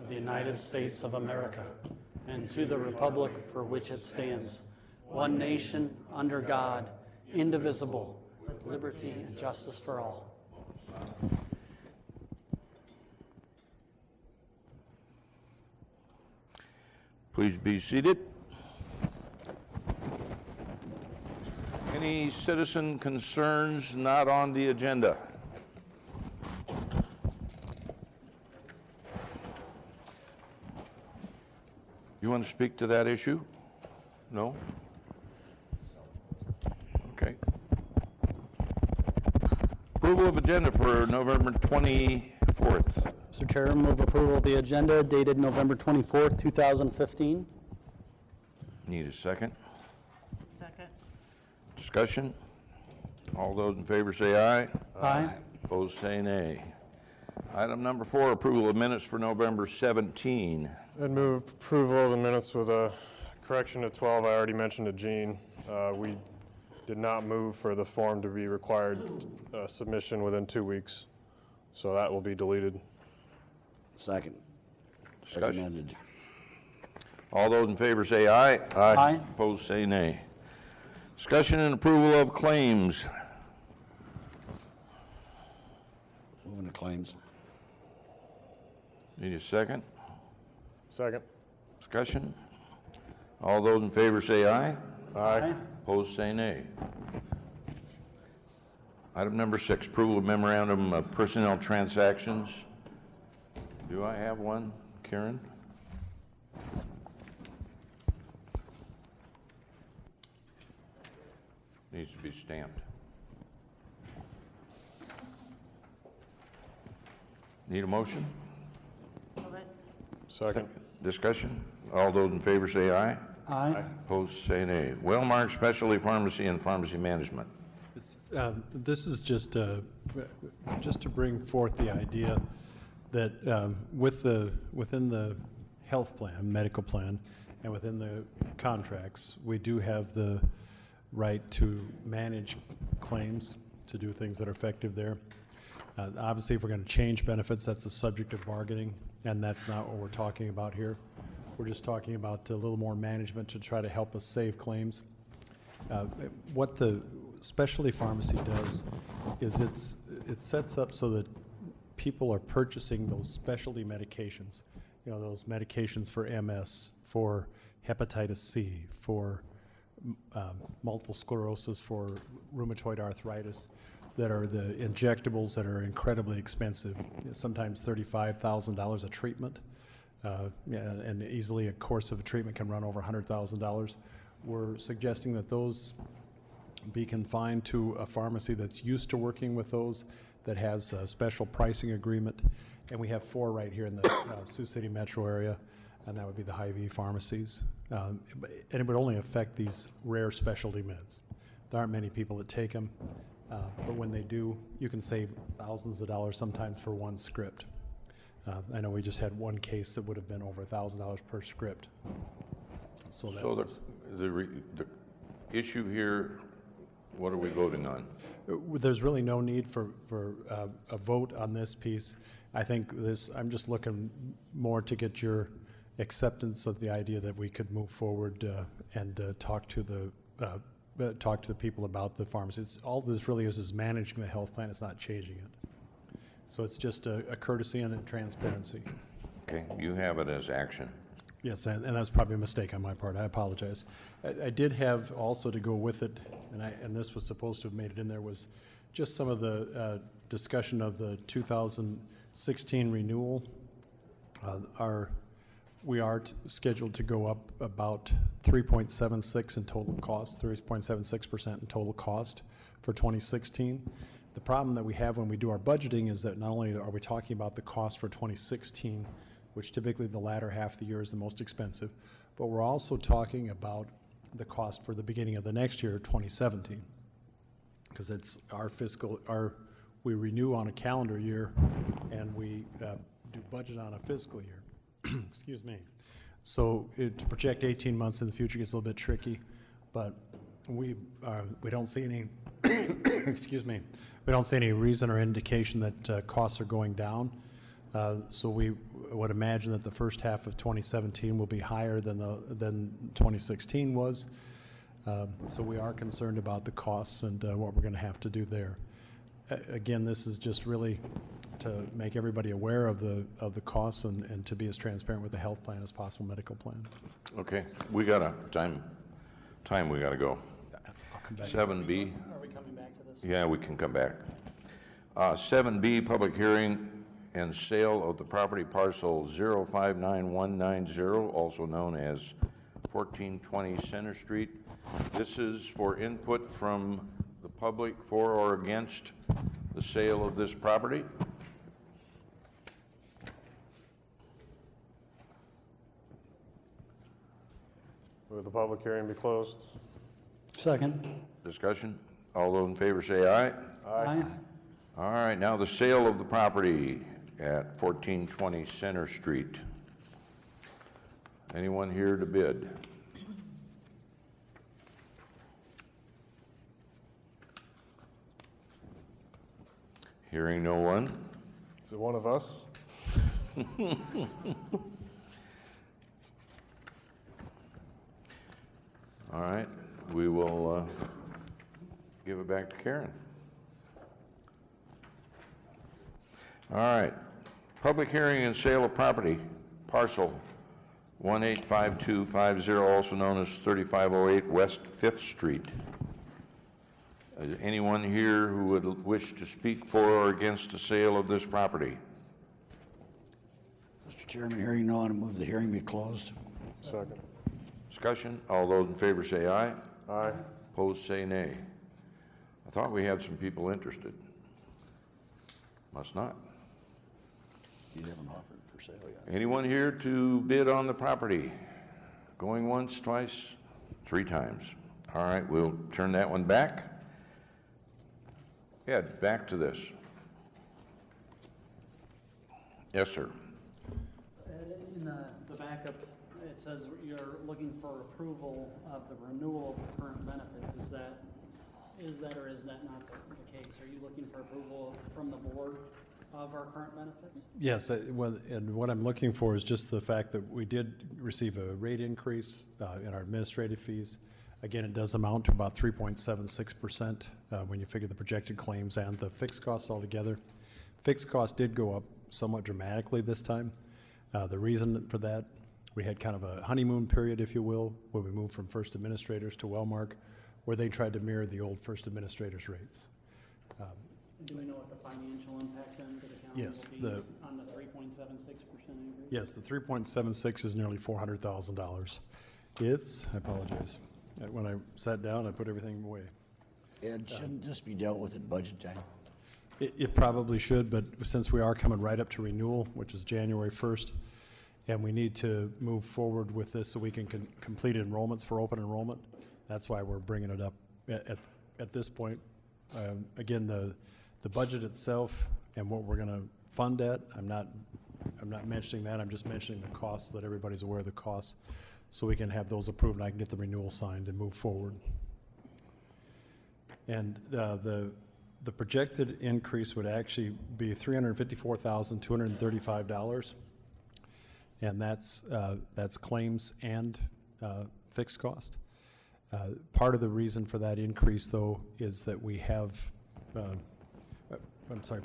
of the United States of America and to the republic for which it stands, one nation, under God, indivisible, with liberty and justice for all. Please be seated. Any citizen concerns not on the agenda? You want to speak to that issue? No? Okay. Approval of agenda for November 24th. Mr. Chair, move approval of the agenda dated November 24th, 2015. Need a second? Second. Discussion? All those in favor say aye. Aye. Opposed say nay. Item number 4, approval of minutes for November 17. I'd move approval of the minutes with a correction to 12. I already mentioned to Gene. We did not move for the form to be required submission within 2 weeks. So that will be deleted. Second. As Discussion? amended. All those in favor say aye. Aye. Opposed say nay. Discussion and approval of claims. Moving to claims. Need a second? Second. Discussion? All those in favor say aye. Aye. Opposed say nay. Item number 6, approval of memorandum of personnel transactions. Do I have one, Karen? Needs to be stamped. Need a motion? Move it. Second. Discussion? All those in favor say aye. Aye. Opposed say nay. Wellmark Specialty Pharmacy and Pharmacy Management. This is just to bring forth the idea that within the health plan, medical plan, and within the contracts, we do have the right to manage claims, to do things that are effective there. Obviously, if we're going to change benefits, that's a subject of bargaining, and that's not what we're talking about here. We're just talking about a little more management to try to help us save claims. What the specialty pharmacy does is it sets up so that people are purchasing those specialty medications, those medications for MS, for hepatitis C, for multiple sclerosis, for rheumatoid arthritis, that are the injectables that are incredibly expensive, sometimes $35,000 a treatment, and easily a course of a treatment can run over $100,000. We're suggesting that those be confined to a pharmacy that's used to working with those, that has a special pricing agreement, and we have 4 right here in the Sioux City metro area, and that would be the Hy-Vee pharmacies. And it would only affect these rare specialty meds. There aren't many people that take them, but when they do, you can save thousands of dollars sometimes for one script. I know we just had one case that would have been over $1,000 per script. So the issue here, what are we voting on? There's really no need for a vote on this piece. I think I'm just looking more to get your acceptance of the idea that we could move forward and talk to the people about the pharmacies. All this really is managing the health plan. It's not changing it. So it's just a courtesy and a transparency. Okay, you have it as action. Yes, and that's probably a mistake on my part. I apologize. I did have also to go with it, and this was supposed to have made it in there, was just some of the discussion of the 2016 renewal. We are scheduled to go up about 3.76 in total cost, 3.76% in total cost for 2016. The problem that we have when we do our budgeting is that not only are we talking about the cost for 2016, which typically the latter half of the year is the most expensive, but we're also talking about the cost for the beginning of the next year, 2017, because it's we renew on a calendar year and we do budget on a fiscal year. Excuse me. So to project 18 months in the future gets a little bit tricky, but we don't see any excuse me, we don't see any reason or indication that costs are going down. So we would imagine that the first half of 2017 will be higher than 2016 was. So we are concerned about the costs and what we're going to have to do there. Again, this is just really to make everybody aware of the costs and to be as transparent with the health plan as possible, medical plan. Okay, we got a time we got to go. I'll come back. 7B. Are we coming back to this? Yeah, we can come back. 7B, public hearing and sale of the property parcel 059190, also known as 1420 Center Street. This is for input from the public for or against the sale of this property. Move the public hearing be closed. Second. Discussion? All those in favor say aye. Aye. All right, now the sale of the property at 1420 Center Street. Anyone here to bid? Hearing no one? Is it one of us? All right, we will give it back to Karen. All right, public hearing and sale of property, parcel 185250, also known as 3508 West 5th Street. Is anyone here who would wish to speak for or against the sale of this property? Mr. Chairman, hearing none, I move the hearing be closed. Second. Discussion? All those in favor say aye. Aye. Opposed say nay. I thought we had some people interested. Must not. You haven't offered for sale yet. Anyone here to bid on the property? Going once, twice, 3 times. All right, we'll turn that one back. Ed, back to this. Yes, sir. In the backup, it says you're looking for approval of the renewal of the current benefits. Is that or is that not the case? Are you looking for approval from the board of our current benefits? Yes, and what I'm looking for is just the fact that we did receive a rate increase in our administrative fees. Again, it does amount to about 3.76% when you figure the projected claims and the fixed costs all together. Fixed costs did go up somewhat dramatically this time. The reason for that, we had kind of a honeymoon period, if you will, where we moved from first administrators to Wellmark, where they tried to mirror the old first administrators' rates. Do we know what the financial impact then to the county Yes, will be on the 3.76% increase? Yes, the 3.76 is nearly $400,000. I apologize. When I sat down, I put everything away. Ed, shouldn't this be dealt with at budget time? It probably should, but since we are coming right up to renewal, which is January 1st, and we need to move forward with this so we can complete enrollments for open enrollment, that's why we're bringing it up at this point. Again, the budget itself and what we're going to fund at, I'm not mentioning that. I'm just mentioning the costs so that everybody's aware of the costs, so we can have those approved and I can get the renewal signed and move forward. And the projected increase would actually be $354,235, and that's claims and fixed cost. Part of the reason for that increase, though, is that we have.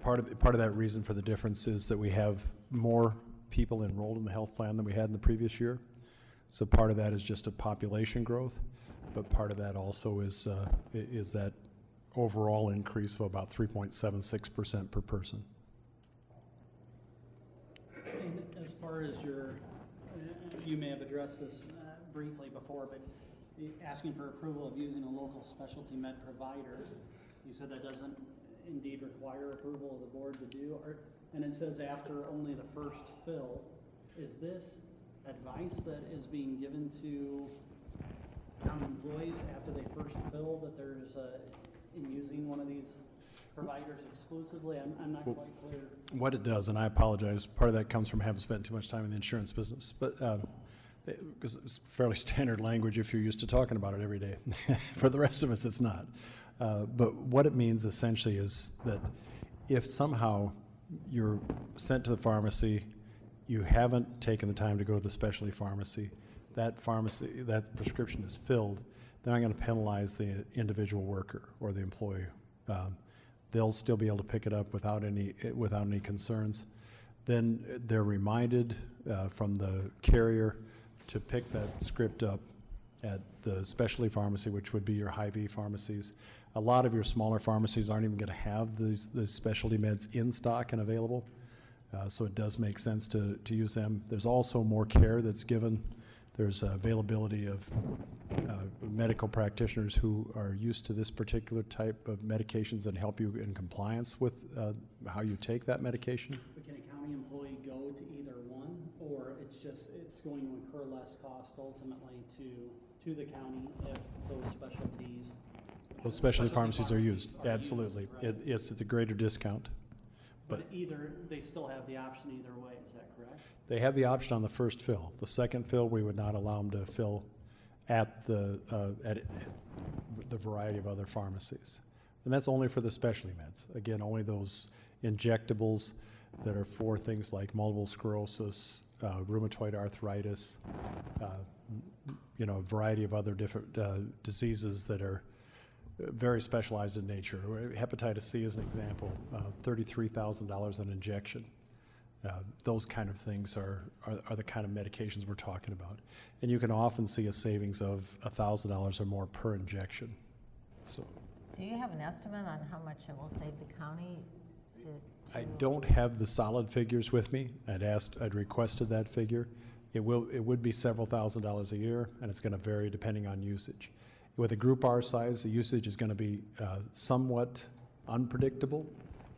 Part of that reason for the difference is that we have more people enrolled in the health plan than we had in the previous year. So part of that is just a population growth, but part of that also is that overall increase of about 3.76% per person. And as far as you may have addressed this briefly before, but asking for approval of using a local specialty med provider, you said that doesn't indeed require approval of the board to do, and it says after only the first fill. Is this advice that is being given to county employees after they first fill that there's in using one of these providers exclusively? I'm not quite clear. What it does, and I apologize, part of that comes from having spent too much time in the insurance business, but because it's fairly standard language if you're used to talking about it every day. For the rest of us, it's not. But what it means essentially is that if somehow you're sent to the pharmacy, you haven't taken the time to go to the specialty pharmacy, that prescription is filled, they're not going to penalize the individual worker or the employee. They'll still be able to pick it up without any concerns. Then they're reminded from the carrier to pick that script up at the specialty pharmacy, which would be your Hy-Vee pharmacies. A lot of your smaller pharmacies aren't even going to have these specialty meds in stock and available, so it does make sense to use them. There's also more care that's given. There's availability of medical practitioners who are used to this particular type of medications and help you in compliance with how you take that medication. But can a county employee go to either one, or it's going to incur less cost ultimately to the county if those specialties? Those specialty pharmacies are used, absolutely. Right? It's a greater discount. But either, they still have the option either way, is that correct? They have the option on the first fill. The second fill, we would not allow them to fill at the variety of other pharmacies. And that's only for the specialty meds. Again, only those injectables that are for things like multiple sclerosis, rheumatoid arthritis, a variety of other different diseases that are very specialized in nature. Hepatitis C is an example, $33,000 an injection. Those kind of things are the kind of medications we're talking about. And you can often see a savings of $1,000 or more per injection. So Do you have an estimate on how much it will save the county? I don't have the solid figures with me. I'd requested that figure. It would be several $1,000s a year, and it's going to vary depending on usage. With a group our size, the usage is going to be somewhat unpredictable,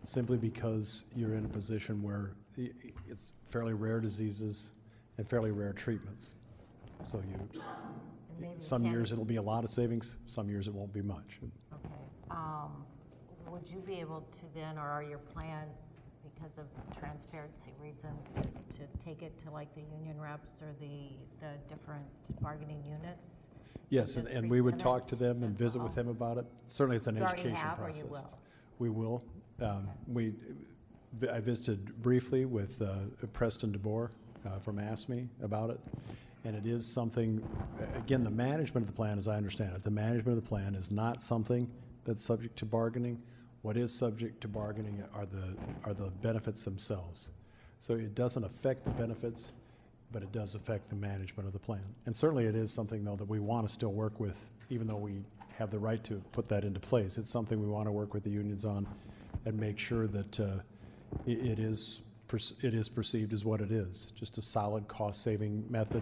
simply because you're in a position where it's fairly rare diseases and fairly rare treatments. So some years it'll be a lot of savings, some years it won't be much. Okay. Would you be able to then, or are your plans, because of transparency reasons, to take it to like the union reps or the different bargaining units? Yes, Just and we would present talk it to them and as visit well? with them about it. Certainly, it's an You already education have, or process. you will? We will. I visited briefly with Preston DeBoer from AFSCME about it, and it is something, again, the management of the plan, as I understand it, the management of the plan is not something that's subject to bargaining. What is subject to bargaining are the benefits themselves. So it doesn't affect the benefits, but it does affect the management of the plan. And certainly it is something, though, that we want to still work with, even though we have the right to put that into place. It's something we want to work with the unions on and make sure that it is perceived as what it is, just a solid cost-saving method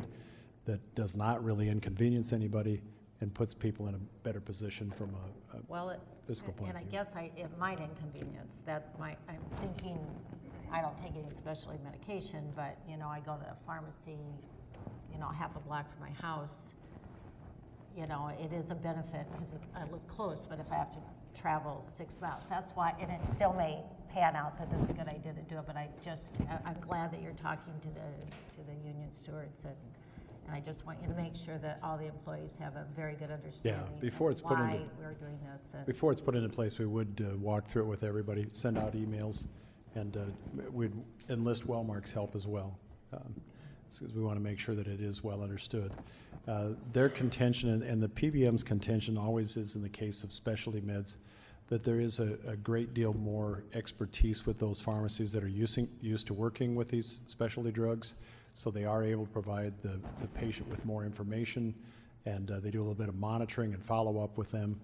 that does not really inconvenience anybody and puts people in a better position from a fiscal point And of I view. guess it might inconvenience, I'm thinking, I don't take any specialty medication, but, I go to a pharmacy, half a block from my house. It is a benefit because I live close, but if I have to travel 6 miles, that's why, and it still may pan out that this is a good idea to do it, but I'm glad that you're talking to the union stewards, and I just want you to make sure that all the employees have a very good understanding before of it's put into- why we're doing this. And Before it's put into place, we would walk through it with everybody, send out emails, and we'd enlist Wellmark's help as well, because we want to make sure that it is well understood. Their contention, and the PBM's contention always is in the case of specialty meds, that there is a great deal more expertise with those pharmacies that are used to working with these specialty drugs, so they are able to provide the patient with more information, and they do a little bit of monitoring and follow-up with them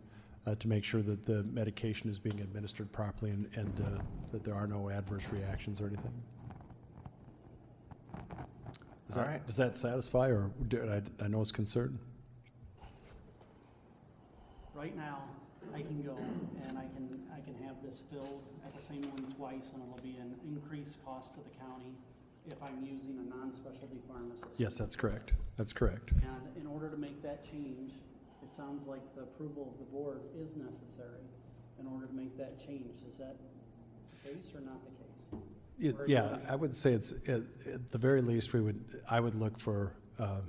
to make sure that the medication is being administered properly and that there are no adverse reactions or anything. All right. Does that satisfy, or I know it's concerned? Right now, I can go and I can have this filled at the same one twice, and it'll be an increased cost to the county if I'm using a non-specialty pharmacist. Yes, that's correct. That's correct. And in order to make that change, it sounds like the approval of the board is necessary in order to make that change. Is that the case or not the case? Yeah, I would say it's, at the very least, I would look for, I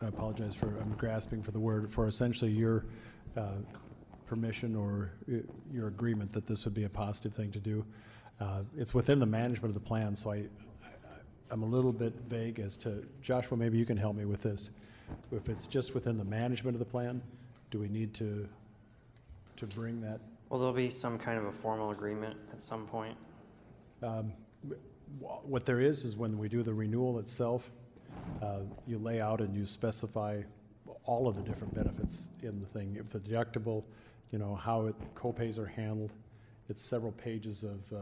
apologize for, I'm grasping for the word, for essentially your permission or your agreement that this would be a positive thing to do. It's within the management of the plan, so I'm a little bit vague as to, Joshua, maybe you can help me with this. If it's just within the management of the plan, do we need to bring that? Well, there'll be some kind of a formal agreement at some point. What there is when we do the renewal itself, you lay out and you specify all of the different benefits in the thing. If the deductible, how co-pays are handled. It's several pages of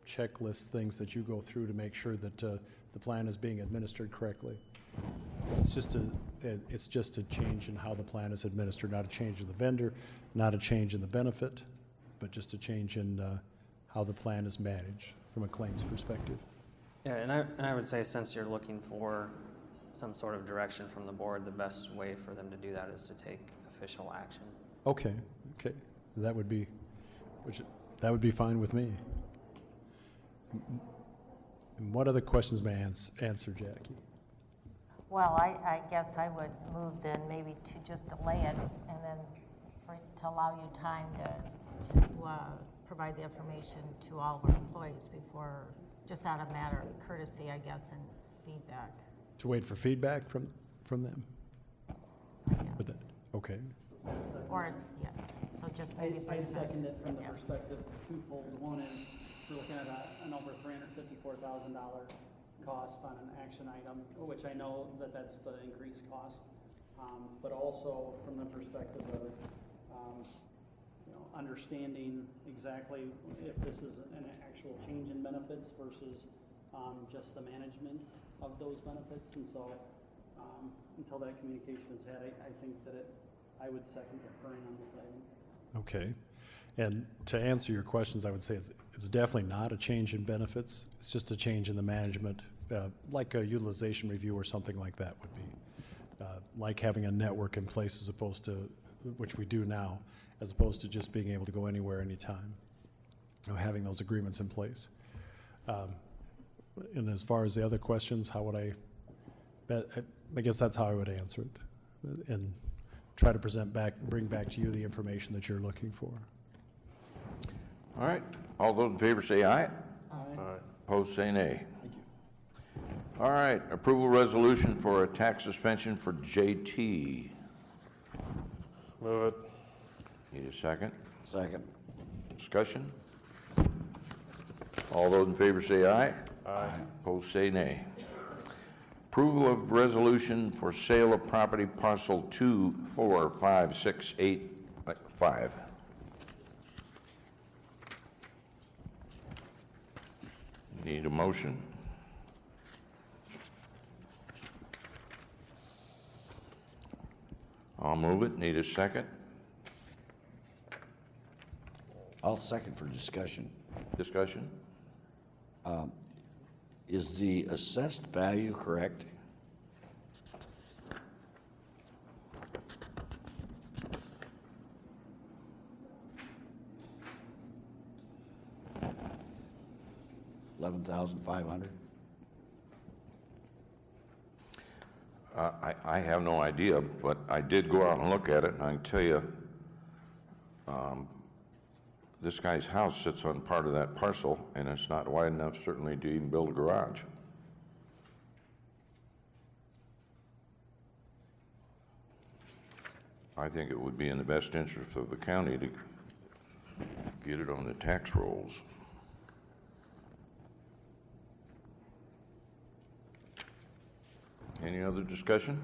checklist things that you go through to make sure that the plan is being administered correctly. So it's just a change in how the plan is administered, not a change in the vendor, not a change in the benefit, but just a change in how the plan is managed from a claims perspective. Yeah, and I would say since you're looking for some sort of direction from the board, the best way for them to do that is to take official action. Okay, that would be fine with me. And what other questions may I answer, Jackie? Well, I guess I would move then maybe to just delay it and then to allow you time to provide the information to all of our employees before, just out of matter of courtesy, I guess, and feedback. To wait for feedback from them? Yeah. With that, okay. Or, yes, so just maybe. I second it from the Yeah. perspective twofold. One is, we're looking at an over $354,000 cost on an action item, which I know that's the increased cost, but also from the perspective of understanding exactly if this is an actual change in benefits versus just the management of those benefits. And so until that communication is had, I think that I would second deferring on this item. Okay. And to answer your questions, I would say it's definitely not a change in benefits. It's just a change in the management, like a utilization review or something like that would be. Like having a network in place as opposed to, which we do now, as opposed to just being able to go anywhere, anytime. Having those agreements in place. And as far as the other questions, how would I guess that's how I would answer it. And try to bring back to you the information that you're looking for. All right, all those in favor say aye. Aye. Opposed, say nay. Thank you. All right, approval resolution for a tax suspension for JT. Move it. Need a second? Second. Discussion? All those in favor say aye. Aye. Opposed, say nay. Approval of resolution for sale of property parcel 2456885. Need a motion. I'll move it. Need a second? I'll second for discussion. Discussion? Is the assessed value correct? $11,500? I have no idea, but I did go out and look at it, and I can tell you, this guy's house sits on part of that parcel, and it's not wide enough certainly to even build a garage. I think it would be in the best interest of the county to get it on the tax rolls. Any other discussion?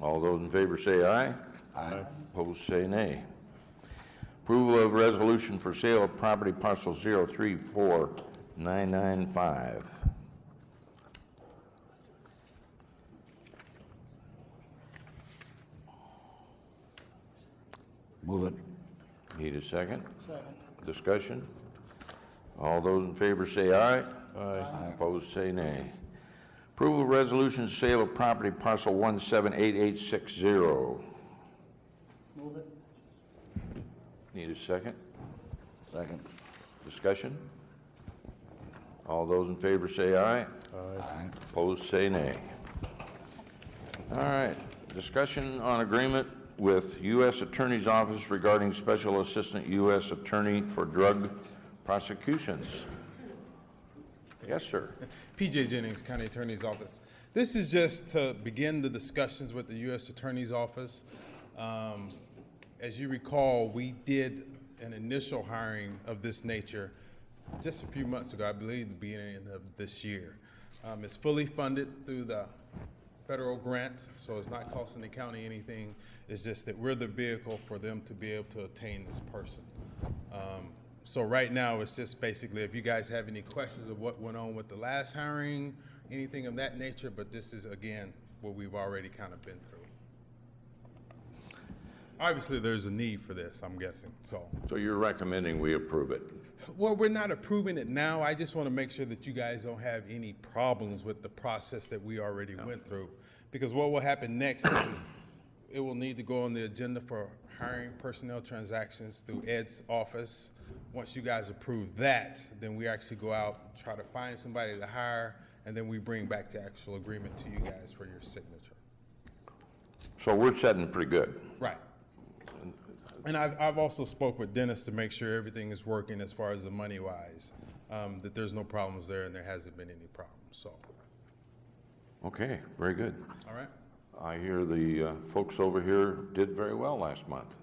All those in favor say aye. Aye. Opposed, say nay. Approval of resolution for sale of property parcel 034995. Move it. Need a second? Second. Discussion? All those in favor say aye. Aye. Opposed, say nay. Approval of resolution sale of property parcel 178860. Move it. Need a second? Second. Discussion? All those in favor say aye. Aye. Opposed, say nay. All right, discussion on agreement with U.S. Attorney's Office regarding Special Assistant U.S. Attorney for Drug Prosecutions. Yes, sir. P.J. Jennings, County Attorney's Office. This is just to begin the discussions with the U.S. Attorney's Office. As you recall, we did an initial hiring of this nature just a few months ago, I believe the beginning of this year. It's fully funded through the federal grant, so it's not costing the county anything. It's just that we're the vehicle for them to be able to attain this person. So right now, it's just basically if you guys have any questions of what went on with the last hiring, anything of that nature, but this is, again, what we've already kind of been through. Obviously, there's a need for this, I'm guessing, so. So you're recommending we approve it? Well, we're not approving it now. I just want to make sure that you guys don't have any problems with the process that we already went through. Because what will happen next is it will need to go on the agenda for hiring personnel transactions through Ed's office. Once you guys approve that, then we actually go out, try to find somebody to hire, and then we bring back the actual agreement to you guys for your signature. So we're setting pretty good. Right. And I've also spoke with Dennis to make sure everything is working as far as the money-wise, that there's no problems there and there hasn't been any problems, so. Okay, very good. All right. I hear the folks over here did very well last month.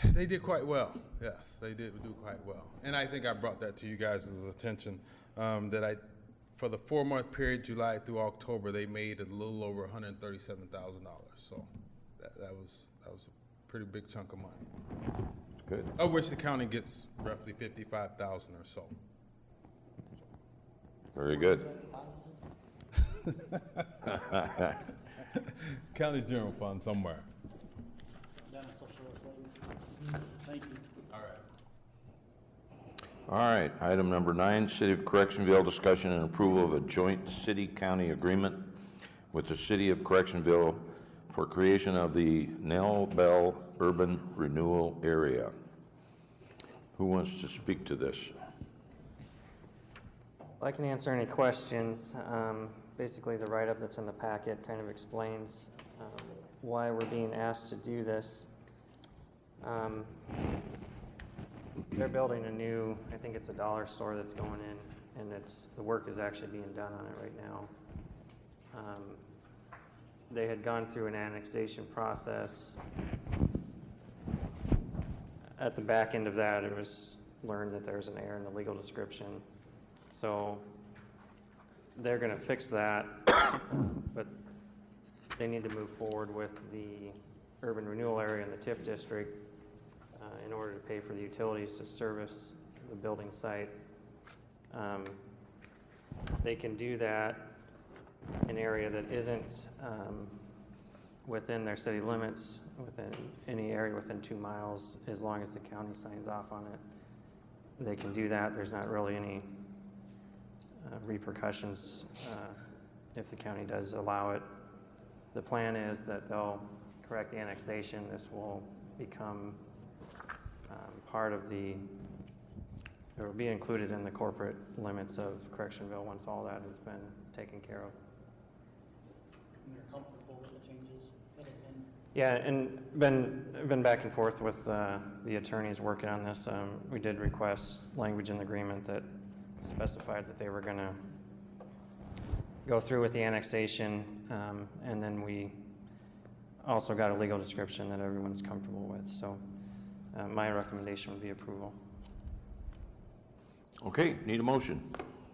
They did quite well, yes, they did do quite well. And I think I brought that to you guys' attention, that for the 4-month period, July through October, they made a little over $137,000. So that was a pretty big chunk of money. Good. Of which the county gets roughly $55,000 or so. Very good. County's general fund somewhere. Dennis will show us later. Thank you. All right, item number 9, City of Correctionville, discussion and approval of a joint city-county agreement with the City of Correctionville for creation of the Nell Bell Urban Renewal Area. Who wants to speak to this? I can answer any questions. Basically, the write-up that's in the packet kind of explains why we're being asked to do this. They're building a new, I think it's a dollar store that's going in, and the work is actually being done on it right now. They had gone through an annexation process. At the back end of that, it was learned that there's an error in the legal description. So they're going to fix that, but they need to move forward with the urban renewal area in the TIF district in order to pay for the utilities to service the building site. They can do that in an area that isn't within their city limits, within any area within 2 miles, as long as the county signs off on it. They can do that. There's not really any repercussions if the county does allow it. The plan is that they'll correct the annexation. This will become part of it will be included in the corporate limits of Correctionville once all that has been taken care of. And you're comfortable with the changes that have been? Yeah, and been back and forth with the attorneys working on this. We did request language in the agreement that specified that they were going to go through with the annexation, and then we also got a legal description that everyone's comfortable with. So my recommendation would be approval. Okay, need a motion.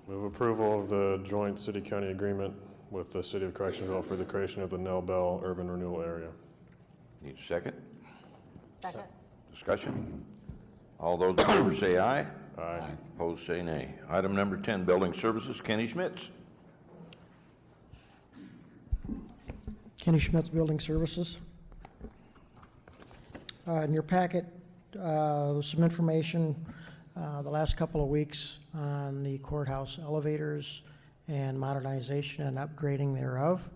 Move approval of the joint city-county agreement with the City of Correctionville for the creation of the Nell Bell Urban Renewal Area. Need a second? Second. Discussion? All those in favor say aye. Aye. Opposed say nay. Item number 10, Building Services, Kenny Schmitz. Kenny Schmitz, Building Services. In your packet, there's some information the last couple of weeks on the courthouse elevators and modernization and upgrading thereof.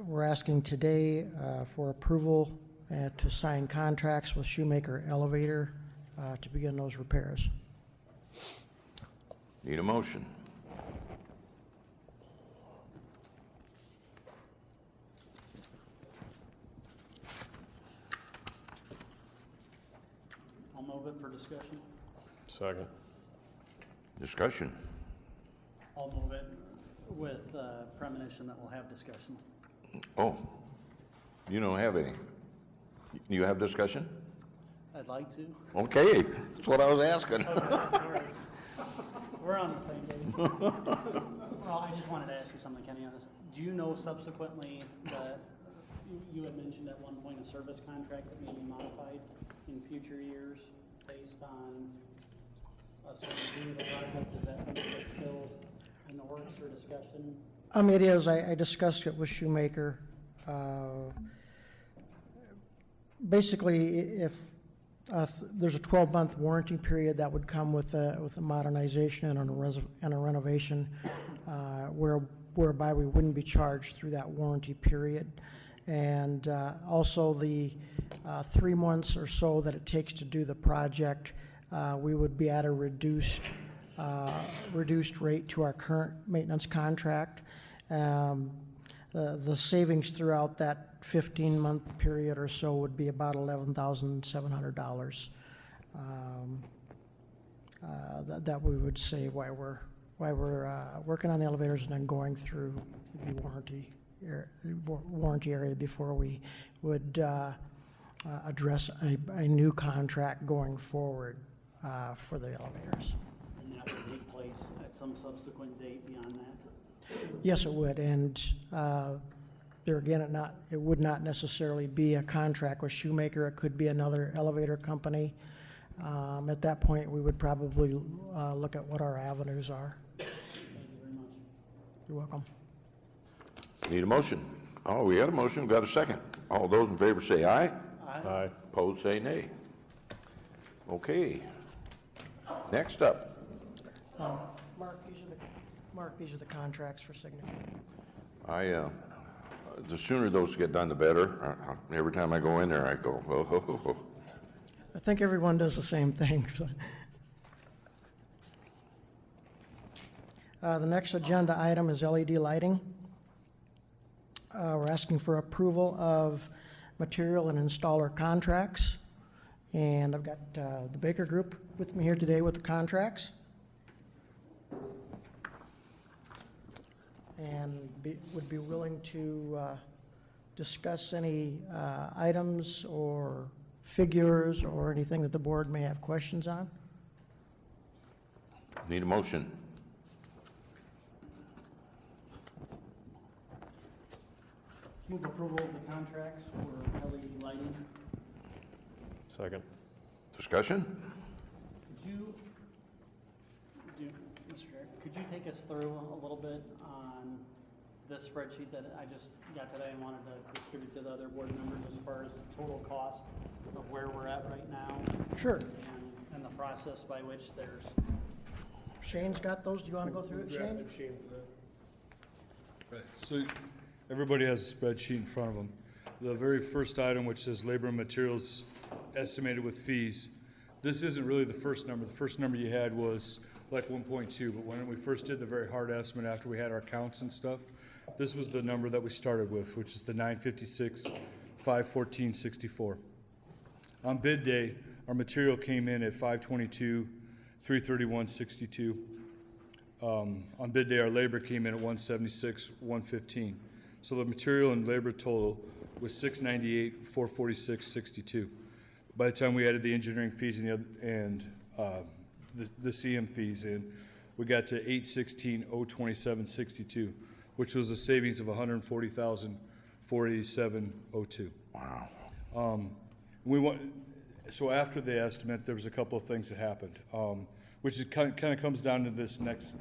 We're asking today for approval to sign contracts with Shoemaker Elevator to begin those repairs. Need a motion. move it for discussion. Second. Discussion. I'll move it with premonition that we'll have discussion. Oh, you don't have any? You have discussion? I'd like to. Okay, that's what I was asking. We're on the same page. Well, I just wanted to ask you something, Kenny, on this. Do you know subsequently that you had mentioned at one point a service contract that may be modified in future years based on a certain view of the project? Is that something that's still in the works or discussion? It is. I discussed it with Shoemaker. Basically, if there's a 12-month warranty period that would come with a modernization and a renovation, whereby we wouldn't be charged through that warranty period. And also the 3 months or so that it takes to do the project, we would be at a reduced rate to our current maintenance contract. The savings throughout that 15-month period or so would be about $11,700 that we would save while we're working on the elevators and then going through the warranty area before we would address a new contract going forward for the elevators. And that would take place at some subsequent date beyond that? Yes, it would, and there again, it would not necessarily be a contract with Shoemaker. It could be another elevator company. At that point, we would probably look at what our avenues are. Thank you very much. You're welcome. Need a motion? Oh, we got a motion, we got a second. All those in favor say aye. Aye. Opposed, say nay. Okay. Next up. Mark, these are the contracts for signature. The sooner those get done, the better. Every time I go in there, I go, oh, ho, ho, ho. I think everyone does the same thing. The next agenda item is LED lighting. We're asking for approval of material and installer contracts. And I've got the Baker Group with me here today with the contracts. And would be willing to discuss any items or figures or anything that the board may have questions on. Need a motion? Move approval of the contracts for LED lighting. Second. Discussion? Mr. Chair, could you take us through a little bit on this spreadsheet that I just got today and wanted to distribute to the other board members as far as the total cost of where we're at right now? Sure. And the process by which there's... Shane's got those. Do you want to go through it, Shane? Right, so everybody has a spreadsheet in front of them. The very first item, which says labor and materials estimated with fees, this isn't really the first number. The first number you had was like 1.2, but when we first did the very hard estimate after we had our counts and stuff, this was the number that we started with, which is the 956, 514.64. On bid day, our material came in at 522, 331.62. On bid day, our labor came in at 176, 115. So the material and labor total was 698, 446.62. By the time we added the engineering fees and the CM fees in, we got to 816, 027.62, which was a savings of 140,487.02. Wow. So after the estimate, there was a couple of things that happened, which is kind of comes down to this next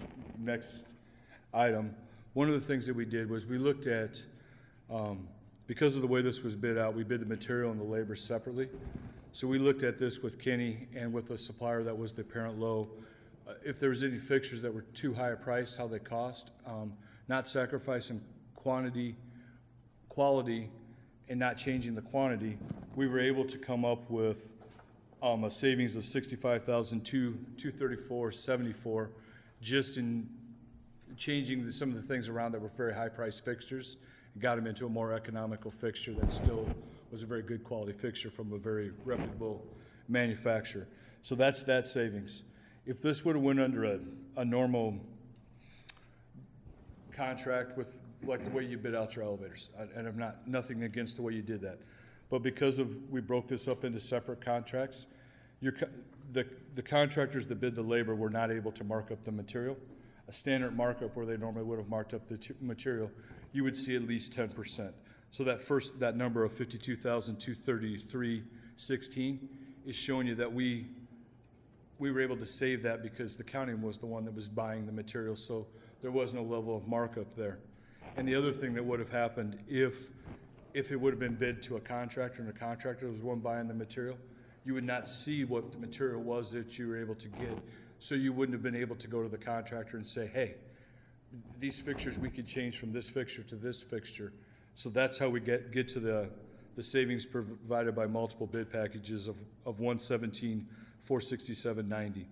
item. One of the things that we did was we looked at, because of the way this was bid out, we bid the material and the labor separately. So we looked at this with Kenny and with the supplier that was the parent low. If there was any fixtures that were too high a price, how they cost, not sacrificing quality, and not changing the quantity, we were able to come up with a savings of $65,234.74 just in changing some of the things around that were very high-priced fixtures and got them into a more economical fixture that still was a very good quality fixture from a very reputable manufacturer. So that's that savings. If this would have went under a normal contract with, like the way you bid out your elevators, and I'm nothing against the way you did that, but because we broke this up into separate contracts, the contractors that bid the labor were not able to mark up the material. A standard markup where they normally would have marked up the material, you would see at least 10%. So that number of $52,233.16 is showing you that we were able to save that because the county was the one that was buying the material, so there was no level of markup there. And the other thing that would have happened if it would have been bid to a contractor and the contractor was the one buying the material, you would not see what the material was that you were able to get. So you wouldn't have been able to go to the contractor and say, hey, these fixtures we could change from this fixture to this fixture. So that's how we get to the savings provided by multiple bid packages of $117,467.90.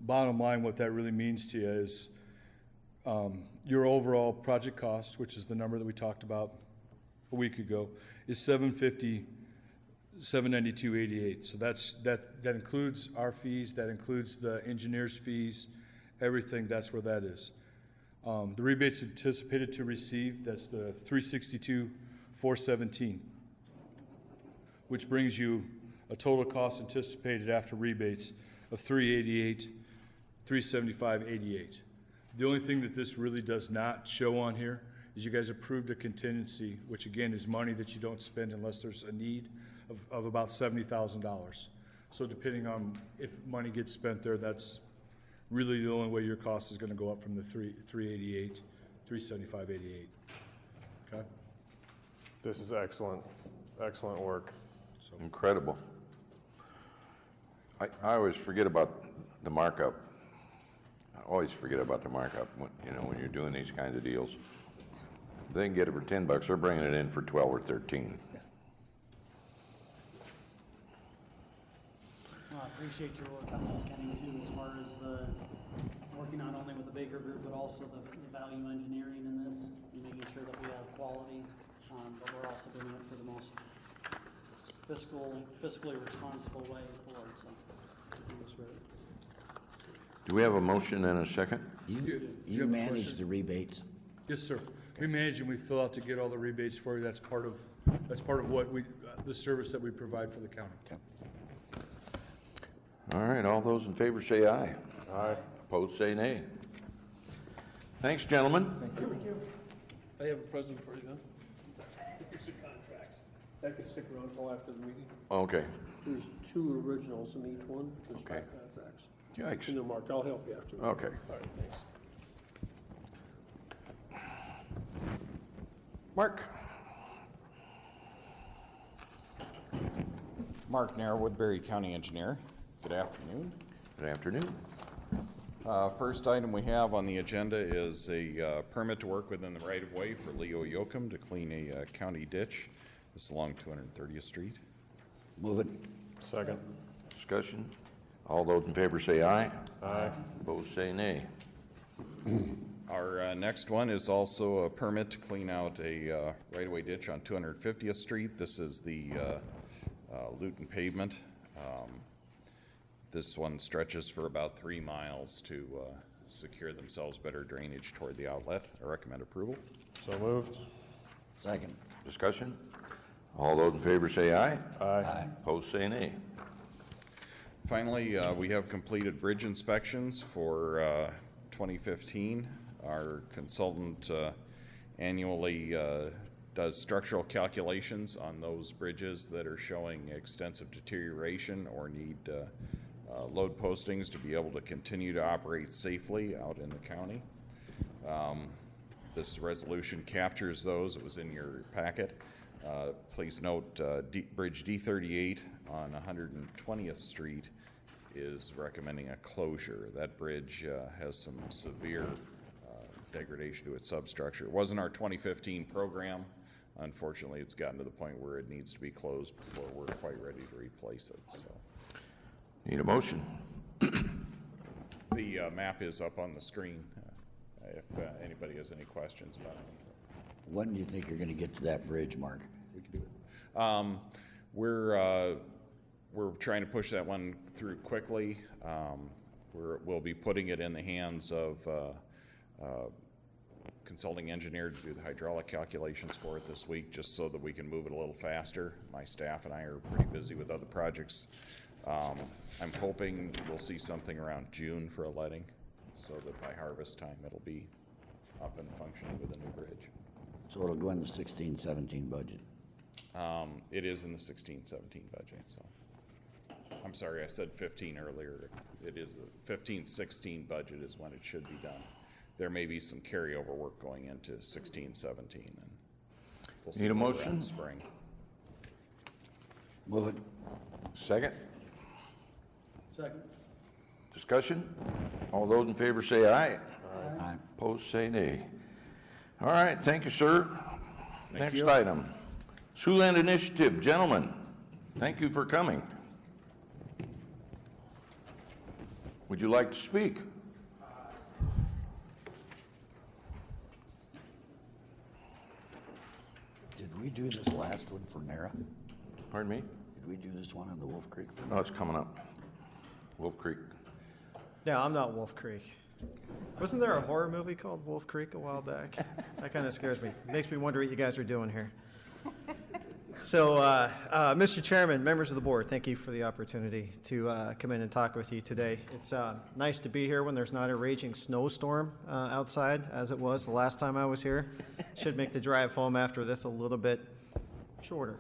Bottom line, what that really means to you is your overall project cost, which is the number that we talked about a week ago, is $792.88. So that includes our fees, that includes the engineer's fees, everything. That's where that is. The rebates anticipated to receive, that's the $362,417, which brings you a total cost anticipated after rebates of $375.88. The only thing that this really does not show on here is you guys approved a contingency, which again is money that you don't spend unless there's a need of about $70,000. So depending on if money gets spent there, that's really the only way your cost is going to go up from the $375.88. Okay? This is excellent, excellent work. Incredible. I always forget about the markup. I always forget about the markup when you're doing these kinds of deals. They can get it for $10, they're bringing it in for 12 or 13. Well, I appreciate your work on this, Kenny, too, as far as working not only with the Baker Group, but also the value engineering in this, and making sure that we have quality, but we're also doing it for the most fiscally responsible way forward, so I think it's great. Do we have a motion and a second? You manage the rebates. Yes, sir. We manage and we fill out to get all the rebates for you. That's part of what the service that we provide for the county. Okay. All right, all those in favor say aye. Aye. Opposed say nay. Thanks, gentlemen. I have a present for you then. Here's the contracts. That can stick around until after the meeting. Okay. There's 2 originals in each one. There's 5 contracts. Yikes. And they're marked. I'll help you after. Okay. All right, thanks. Mark? Mark Nair, Woodbury County Engineer. Good afternoon. Good afternoon. First item we have on the agenda is a permit to work within the right-of-way for Leo Yoakum to clean a county ditch. This is along 230th Street. Move it. Second. Discussion? All those in favor say aye. Aye. Opposed say nay. Our next one is also a permit to clean out a right-of-way ditch on 250th Street. This is the Luton pavement. This one stretches for about 3 miles to secure themselves better drainage toward the outlet. I recommend approval. So moved. Second. Discussion? All those in favor say aye. Aye. Opposed say nay. Finally, we have completed bridge inspections for 2015. Our consultant annually does structural calculations on those bridges that are showing extensive deterioration or need load postings to be able to continue to operate safely out in the county. This resolution captures those. It was in your packet. Please note Bridge D38 on 120th Street is recommending a closure. That bridge has some severe degradation to its substructure. It wasn't our 2015 program. Unfortunately, it's gotten to the point where it needs to be closed before we're quite ready to replace it. So, Need a motion? the map is up on the screen if anybody has any questions about it. When do you think you're going to get to that bridge, Mark? We can do it. We're we're trying to push that one through quickly. We'll be putting it in the hands of consulting engineer to do the hydraulic calculations for it this week, just so that we can move it a little faster. My staff and I are pretty busy with other projects. I'm hoping we'll see something around June for a letting, so that by harvest time it'll be up and functioning with a new bridge. So it'll go in the 16-17 budget. It is in the 16-17 budget, so. I'm sorry, I said 15 earlier. It is the 15-16 budget is when it should be done. There may be some carryover work going into 16-17, and we'll see. Need a where we're at in motion? the spring. Move it. Second? Second. Discussion? All those in favor say aye. Aye. Opposed, say nay. All right, thank you, sir. Next item. Siouxland Initiative, gentlemen, thank you for coming. Would you like to speak? Did we do this last one for Nara? Pardon me? Did we do this one on the Wolf Creek for Oh, Nara? it's coming up. Wolf Creek. Yeah, I'm not Wolf Creek. Wasn't there a horror movie called Wolf Creek a while back? That kind of scares me. Makes me wonder what you guys are doing here. So, Mr. Chairman, members of the board, thank you for the opportunity to come in and talk with you today. It's nice to be here when there's not a raging snowstorm outside, as it was the last time I was here. Should make the drive home after this a little bit shorter.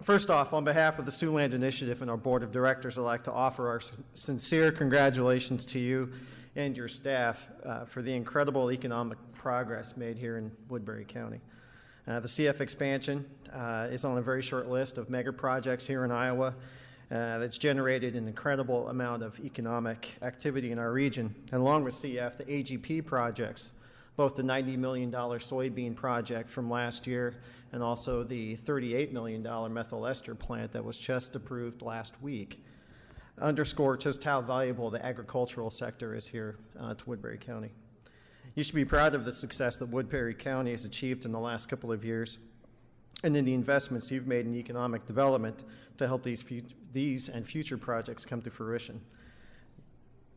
First off, on behalf of the Siouxland Initiative and our board of directors, I'd like to offer our sincere congratulations to you and your staff for the incredible economic progress made here in Woodbury County. The CF expansion is on a very short list of mega projects here in Iowa that's generated an incredible amount of economic activity in our region. And along with CF, the AGP projects, both the $90 million soybean project from last year and also the $38 million methyl ester plant that was just approved last week, underscore just how valuable the agricultural sector is here to Woodbury County. You should be proud of the success that Woodbury County has achieved in the last couple of years and in the investments you've made in economic development to help these and future projects come to fruition.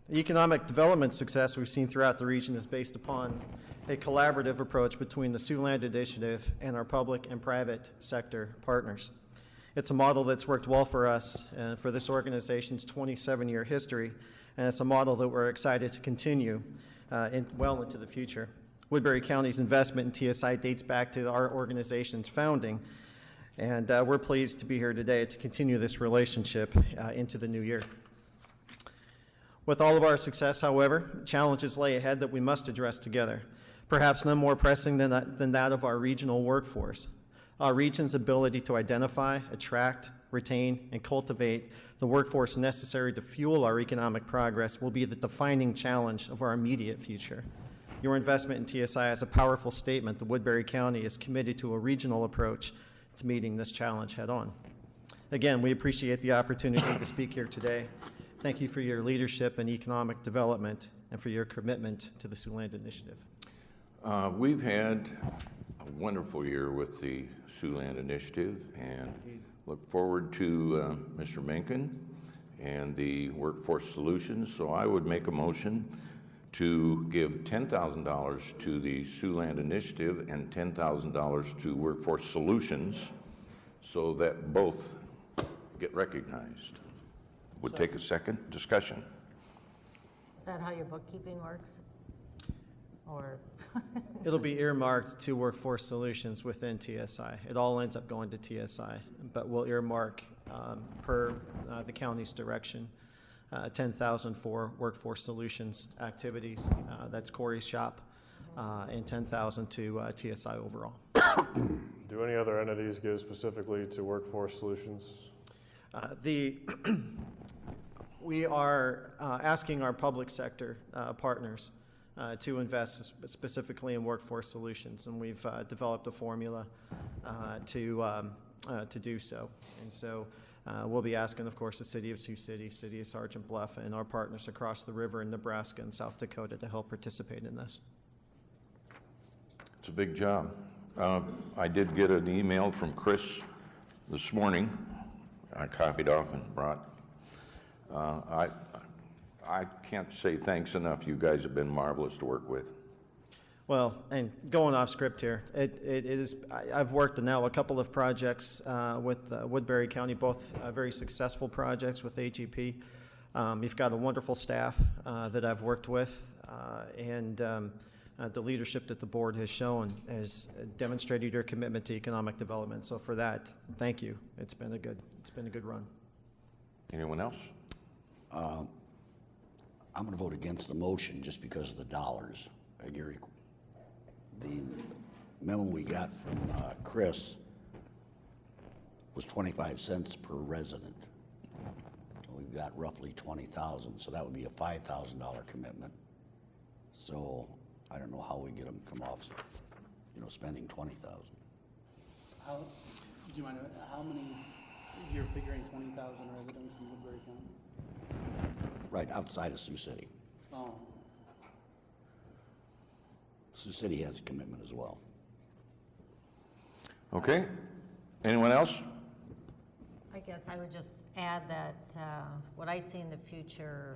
The economic development success we've seen throughout the region is based upon a collaborative approach between the Siouxland Initiative and our public and private sector partners. It's a model that's worked well for us and for this organization's 27-year history, and it's a model that we're excited to continue well into the future. Woodbury County's investment in TSI dates back to our organization's founding, and we're pleased to be here today to continue this relationship into the new year. With all of our success, however, challenges lay ahead that we must address together, perhaps none more pressing than that of our regional workforce. Our region's ability to identify, attract, retain, and cultivate the workforce necessary to fuel our economic progress will be the defining challenge of our immediate future. Your investment in TSI is a powerful statement that Woodbury County is committed to a regional approach to meeting this challenge head-on. Again, we appreciate the opportunity to speak here today. Thank you for your leadership in economic development and for your commitment to the Siouxland Initiative. We've had a wonderful year with the Siouxland Initiative, and look forward to Mr. Mencken and the Workforce Solutions. So I would make a motion to give $10,000 to the Siouxland Initiative and $10,000 to Workforce Solutions so that both get recognized. Would take a second. Discussion. Is that how your bookkeeping works? Or? It'll be earmarked to Workforce Solutions within TSI. It all ends up going to TSI, but we'll earmark per the county's direction $10,000 for Workforce Solutions activities. That's Corey's shop, and $10,000 to TSI overall. Do any other entities give specifically to Workforce Solutions? We are asking our public sector partners to invest specifically in Workforce Solutions, and we've developed a formula to do so. And so we'll be asking, of course, the City of Sioux City, City of Sergeant Bluff, and our partners across the river in Nebraska and South Dakota to help participate in this. It's a big job. I did get an email from Chris this morning, I copied off and brought. I can't say thanks enough. You guys have been marvelous to work with. Well, and going off script here, I've worked on now a couple of projects with Woodbury County, both very successful projects with AGP. You've got a wonderful staff that I've worked with, and the leadership that the board has shown has demonstrated your commitment to economic development. So for that, thank you. It's been a good run. Anyone else? I'm going to vote against the motion just because of the dollars. The memo we got from Chris was 25 cents per resident. We've got roughly 20,000, so that would be a $5,000 commitment. So I don't know how we get them to come off, spending 20,000. How, do you mind, how many, you're figuring 20,000 residents in Woodbury County? Right outside of Sioux City. Oh, Sioux City has a commitment as well. Okay. Anyone else? I guess I would just add that what I see in the future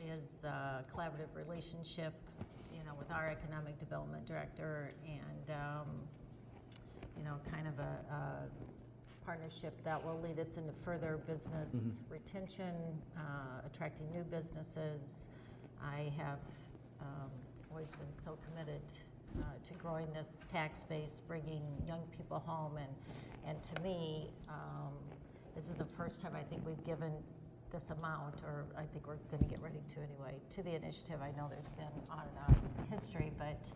is a collaborative relationship, with our economic development director and, kind of a partnership that will lead us into further business retention, attracting new businesses. I have always been so committed to growing this tax base, bringing young people home, and to me, this is the first time I think we've given this amount, or I think we're going to get ready to anyway, to the initiative. I know there's been on and on history, but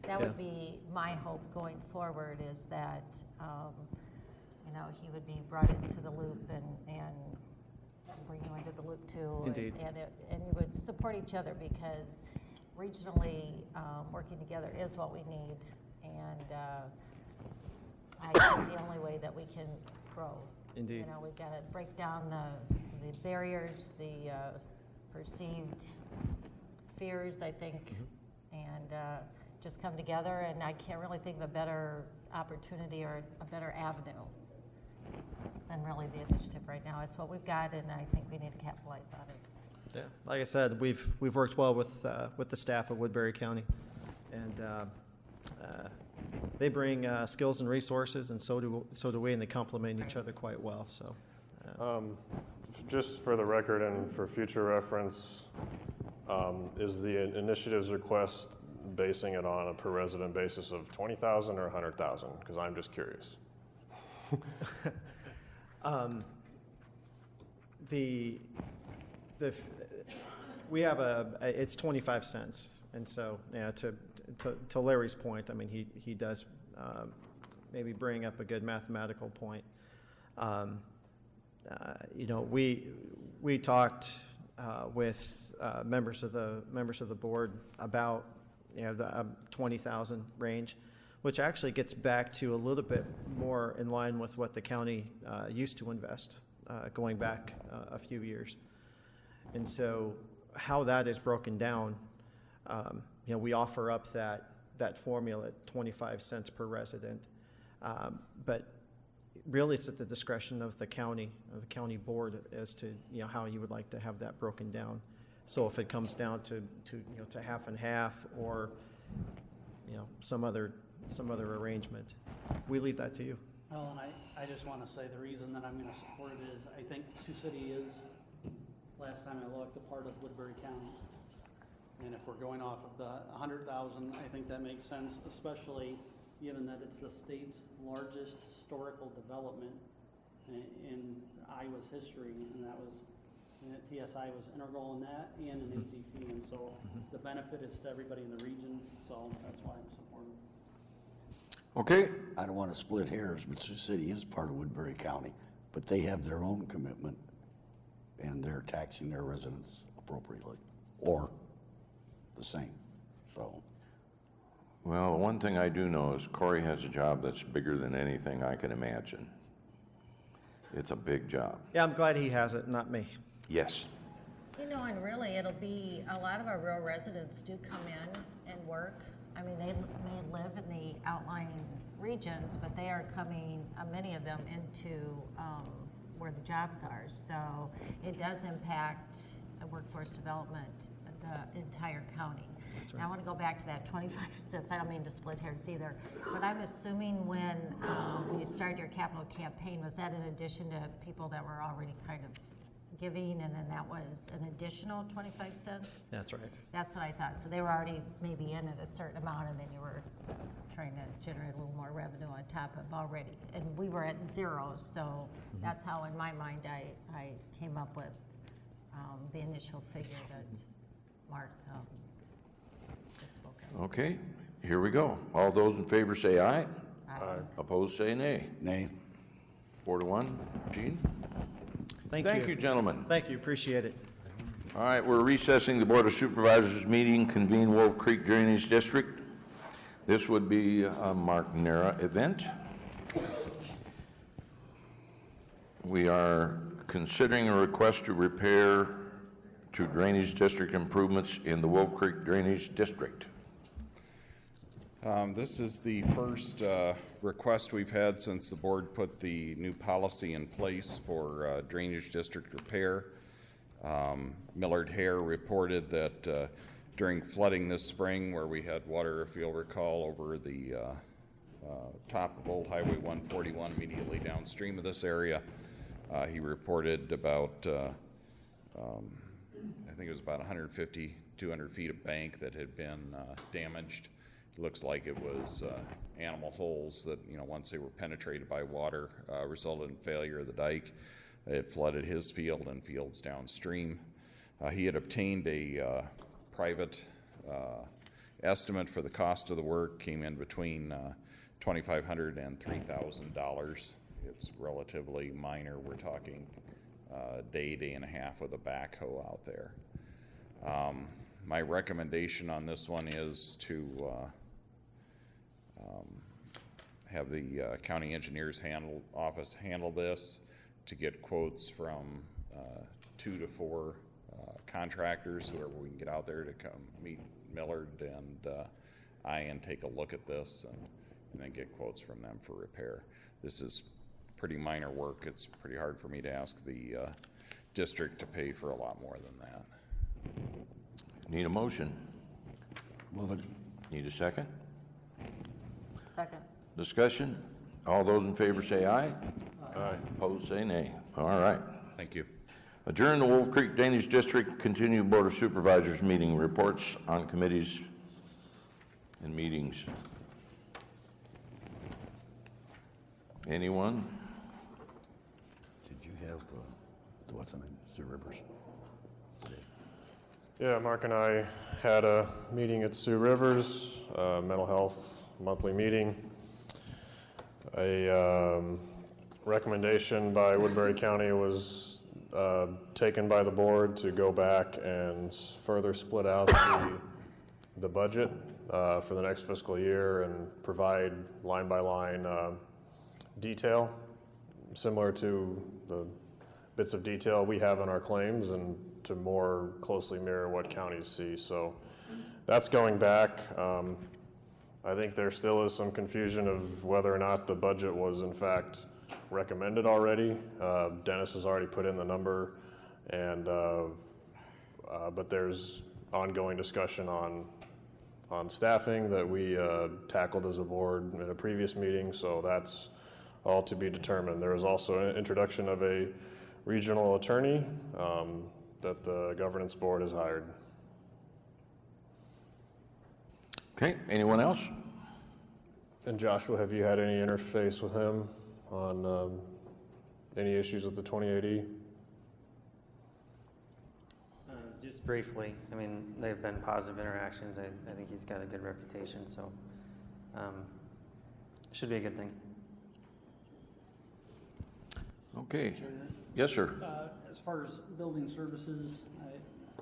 that would be my hope going forward, is that he would be brought into the loop and bring you into the loop too. Indeed. And you would support each other, because regionally working together is what we need, and I think the only way that we can grow. Indeed. We've got to break down the barriers, the perceived fears, I think, and just come together. And I can't really think of a better opportunity or a better avenue than really the initiative right now. It's what we've got, and I think we need to capitalize on it. Yeah, like I said, we've worked well with the staff of Woodbury County, and they bring skills and resources, and so do we, and they complement each other quite well. So, Just for the record and for future reference, is the initiative's request basing it on a per resident basis of 20,000 or 100,000? Because I'm just curious. We have it's 25 cents, and so to Larry's point, I mean he does maybe bring up a good mathematical point. We talked with members of the board about the 20,000 range, which actually gets back to a little bit more in line with what the county used to invest going back a few years. And so how that is broken down, we offer up that formula at 25 cents per resident, but really it's at the discretion of the county board as to how you would like to have that broken down. So if it comes down to half and half, or some other arrangement, we leave that to you. well, and I just want to say the reason that I'm going to support it is I think Sioux City is, last time I looked, a part of Woodbury County. And if we're going off of the 100,000, I think that makes sense, especially given that it's the state's largest historical development in Iowa's history, and that was, TSI was integral in that, and in AGP, and so the benefit is to everybody in the region, so that's why I'm supporting. Okay. I don't want to split hairs, but Sioux City is part of Woodbury County, but they have their own commitment, and they're taxing their residents appropriately, or the same, so. Well, one thing I do know is Corey has a job that's bigger than anything I can imagine. It's a big job. Yeah, I'm glad he has it, not me. Yes. And really, it'll be, a lot of our rural residents do come in and work. I mean, they may live in the outlying regions, but they are coming, many of them, into where the jobs are. So it does impact workforce development, the entire county. Now, I want to go back to that 25 cents. I don't mean to split hairs either, but I'm assuming when you started your capital campaign, was that in addition to people that were already kind of giving, and then that was an additional 25 cents? That's right. That's what I thought. So they were already maybe in at a certain amount, and then you were trying to generate a little more revenue on top of already. And we were at zero, so that's how, in my mind, I came up with the initial figure that Mark just spoke of. Okay, here we go. All those in favor say aye. Aye. Opposed, say nay. Nay. 4-1. Gene? Thank you, gentlemen. Thank you, appreciate it. All right, we're recessing the Board of Supervisors meeting, convene Wolf Creek Drainage District. This would be a Mark Nera event. We are considering a request to repair to drainage district improvements in the Wolf Creek Drainage District. This is the first request we've had since the board put the new policy in place for drainage district repair. Millard Hare reported that during flooding this spring, where we had water, if you'll recall, over the top of Old Highway 141 immediately downstream of this area, he reported about, I think it was about 150, 200 feet of bank that had been damaged. It looks like it was animal holes that, once they were penetrated by water, resulted in failure of the dike. It flooded his field and fields downstream. He had obtained a private estimate for the cost of the work, came in between $2,500 and $3,000. It's relatively minor. We're talking day and a half with a backhoe out there. My recommendation on this one is to have the county engineer's office handle this, to get quotes from 2 to 4 contractors, whoever we can get out there to come meet Millard and take a look at this, and then get quotes from them for repair. This is pretty minor work. It's pretty hard for me to ask the district to pay for a lot more than that. Need a motion? Move it. Need a second? Second. Discussion? All those in favor say aye. Aye. Opposed, say nay. All right. Thank you. Adjourn the Wolf Creek Drainage District, continue Board of Supervisors meeting, reports on committees and meetings. Anyone? Did you have, what's the name, Sue Rivers? Yeah, Mark and I had a meeting at Sioux Rivers, mental health monthly meeting. A recommendation by Woodbury County was taken by the board to go back and further split out the budget for the next fiscal year and provide line by line detail, similar to the bits of detail we have in our claims, and to more closely mirror what counties see. So that's going back. I think there still is some confusion of whether or not the budget was in fact recommended already. Dennis has already put in the number, and but there's ongoing discussion on staffing that we tackled as a board in a previous meeting, so that's all to be determined. There is also an introduction of a regional attorney that the governance board has hired. Okay, anyone else? And Joshua, have you had any interface with him on any issues with the 2080? Just briefly, I mean, they've been positive interactions. I think he's got a good reputation, so should be a good thing. Okay. Yes, sir. As far as building services,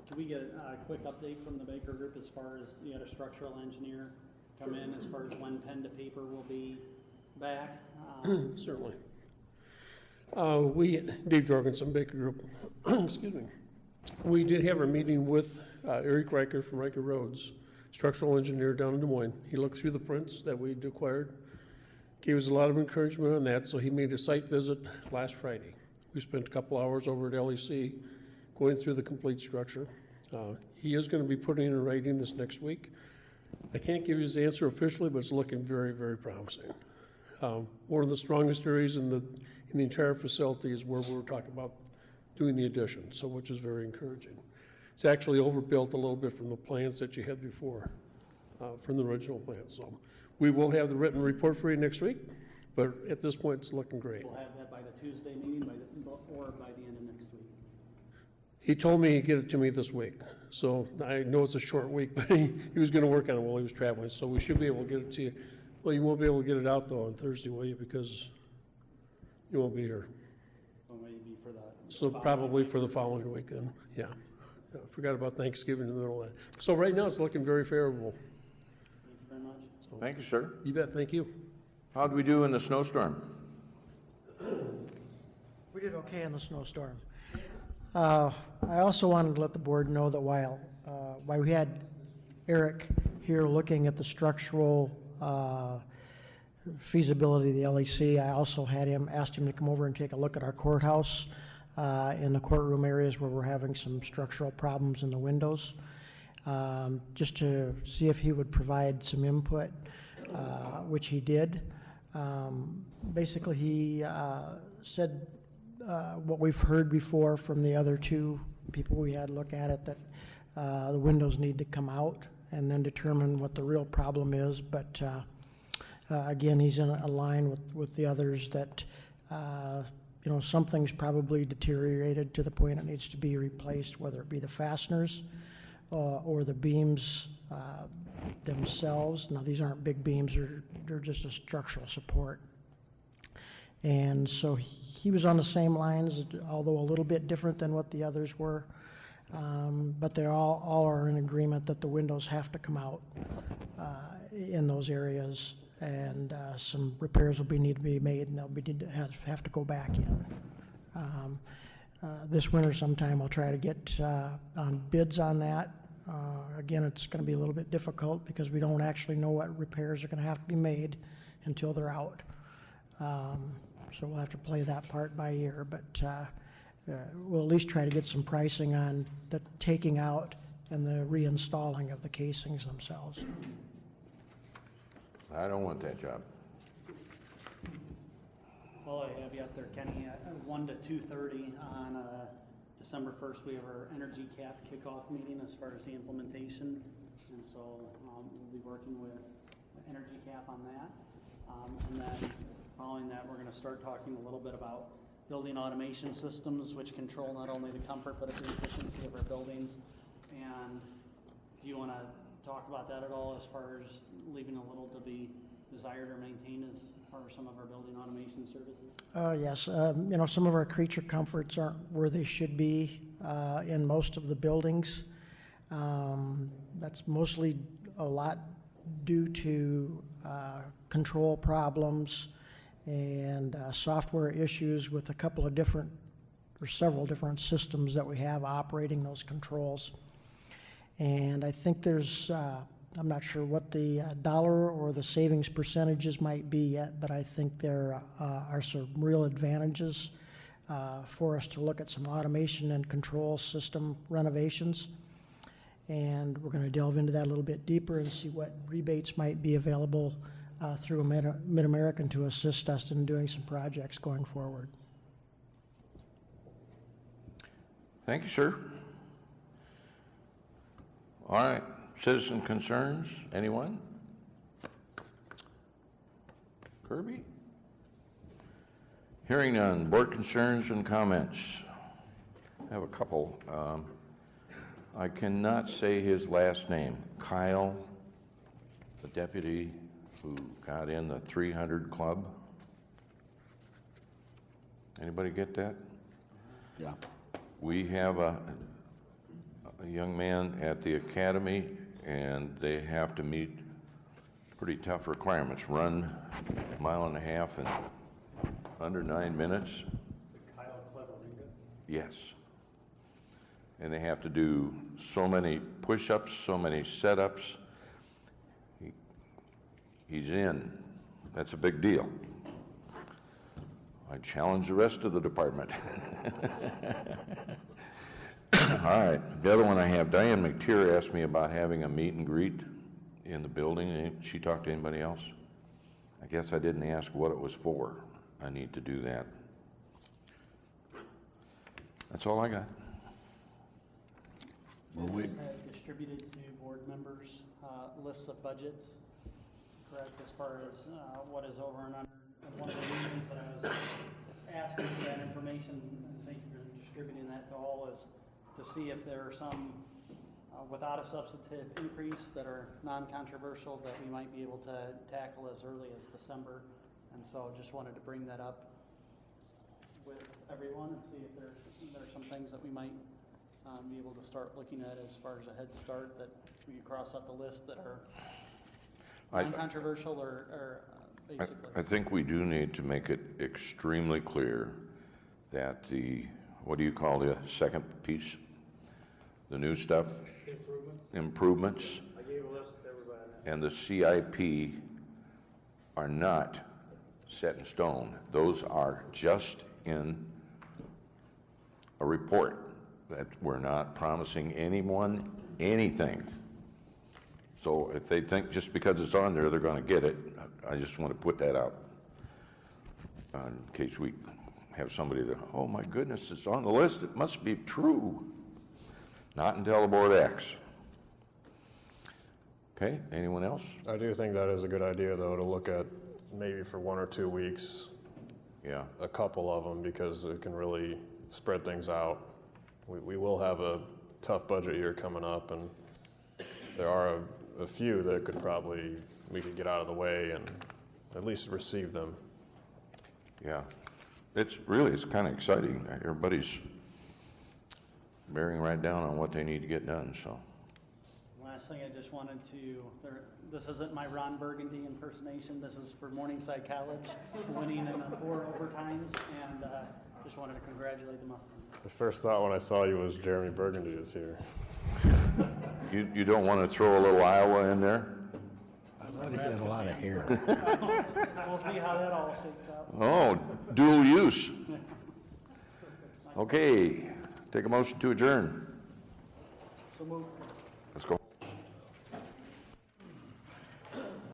do we get a quick update from the Baker Group as far as you had a structural engineer come in, as far as when pen to paper will be back? Certainly. Dave Jorgensen, Baker Group, excuse me. We did have a meeting with Eric Riker from Riker Roads, structural engineer down in Des Moines. He looked through the prints that we'd acquired, gave us a lot of encouragement on that, so he made a site visit last Friday. We spent a couple hours over at LEC going through the complete structure. He is going to be putting in writing this next week. I can't give you his answer officially, but it's looking very, very promising. One of the strongest areas in the entire facility is where we're talking about doing the addition, so which is very encouraging. It's actually overbuilt a little bit from the plans that you had before, from the original plans. So we will have the written report for you next week, but at this point, it's looking great. We'll have that by the Tuesday meeting, or by the end of next week. He told me he'd get it to me this week, so I know it's a short week, but he was gonna work on it while he was traveling, so we should be able to get it to you. Well, you won't be able to get it out though on Thursday, will you, because you won't be here. Or maybe for the. So probably for the following week then, yeah. Yeah, I forgot about Thanksgiving in the middle of that. So right now, it's looking very favorable. Thank you very much. Thank you, sir. You bet, thank you. How'd we do in the snowstorm? We did okay in the snowstorm. I also wanted to let the board know that while we had Eric here looking at the structural feasibility of the LEC, I also asked him to come over and take a look at our courthouse in the courtroom areas where we're having some structural problems in the windows, just to see if he would provide some input, which he did. Basically, he said what we've heard before from the other two people we had look at it, that the windows need to come out and then determine what the real problem is. But again, he's in a line with the others that you know, something's probably deteriorated to the point it needs to be replaced, whether it be the fasteners or the beams themselves. Now, these aren't big beams, they're just a structural support. And so he was on the same lines, although a little bit different than what the others were. But they all are in agreement that the windows have to come out in those areas, and some repairs will need to be made, and they'll have to go back in. This winter sometime I'll try to get on bids on that. Again, it's going to be a little bit difficult because we don't actually know what repairs are going to have to be made until they're out. So we'll have to play that part by ear, but we'll at least try to get some pricing on the taking out and the reinstalling of the casings themselves. I don't want that job. Well, I have you up there, Kenny, at 1 to 2:30 on December 1st. We have our energy cap kickoff meeting as far as the implementation, and so we'll be working with energy cap on that. And then following that, we're going to start talking a little bit about building automation systems, which control not only the comfort but the efficiency of our buildings. And do you want to talk about that at all, as far as leaving a little to be desired or maintained as far as some of our building automation services? Yes, you know, some of our creature comforts aren't where they should be in most of the buildings. That's mostly a lot due to control problems and software issues with a couple of different or several different systems that we have operating those controls. And I think there's, I'm not sure what the dollar or the savings percentages might be yet, but I think there are some real advantages for us to look at some automation and control system renovations. And we're going to delve into that a little bit deeper and see what rebates might be available through Mid-American to assist us in doing some projects going forward. Thank you, sir. All right, citizen concerns, anyone? Kirby? Hearing none, board concerns and comments. I have a couple. I cannot say his last name. Kyle, the deputy who got in the 300 club. Anybody get that? Yeah. We have a young man at the academy, and they have to meet pretty tough requirements. Run a mile and a half in under 9 minutes. Is it Kyle Cleveringa? Yes. And they have to do so many push-ups, so many set-ups. He's in. That's a big deal. I challenge the rest of the department. All right, the other one I have, Diane McTeer asked me about having a meet and greet in the building. She talked to anybody else? I guess I didn't ask what it was for. I need to do that. That's all I got. Well, we, Had distributed to board members lists of budgets, correct, as far as what is over and under. And one of the reasons that I was asking for that information, and thank you for distributing that to all, is to see if there are some without a substantive increase that are non-controversial that we might be able to tackle as early as December. And so just wanted to bring that up with everyone and see if there are some things that we might be able to start looking at as far as a head start that we can cross off the list that are non-controversial or basically. I think we do need to make it extremely clear that the, what do you call the second piece? The new stuff? Improvements. I gave a list to everybody. And the CIP are not set in stone. Those are just in a report, that we're not promising anyone anything. So if they think just because it's on there, they're gonna get it, I just want to put that out in case we have somebody that, oh my goodness, it's on the list, it must be true. Not until the board acts. Okay, anyone else? I do think that is a good idea, though, to look at maybe for 1 or 2 weeks, Yeah. a couple of them, because it can really spread things out. We will have a tough budget year coming up, and there are a few that could probably, we could get out of the way and at least receive them. Yeah, it's kind of exciting. Everybody's bearing right down on what they need to get done, so. Last thing I just wanted to, this isn't my Ron Burgundy impersonation, this is for Morningside College, winning in the 4 overtimes, and just wanted to congratulate them. The first thought when I saw you was Jeremy Burgundy is here. You don't want to throw a little Iowa in there? I thought he had a lot of hair. We'll see how that all shakes out. Oh, dual use. Okay, take a motion to adjourn. So move. Let's go.